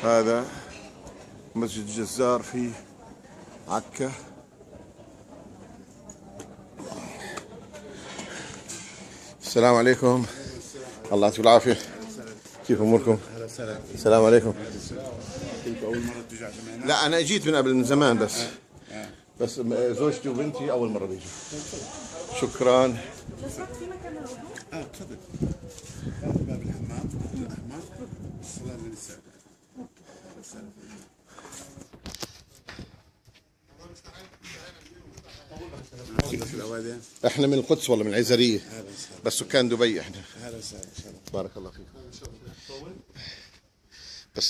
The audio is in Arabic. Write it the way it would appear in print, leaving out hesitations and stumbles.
هذا مسجد الجزار في عكا. السلام عليكم. الله يعطيكم العافية. كيف أموركم؟ السلام عليكم. كنت أول مرة تيجي على زمان؟ لا أنا جيت من قبل من زمان بس زوجتي وبنتي أول مرة بيجوا. شكرا. تفضل. باب الحمام الأحمر الصلاة للنساء. احنا من القدس والله، من العزرية، بس سكان دبي احنا. هلا وسهلا. بارك الله فيكم.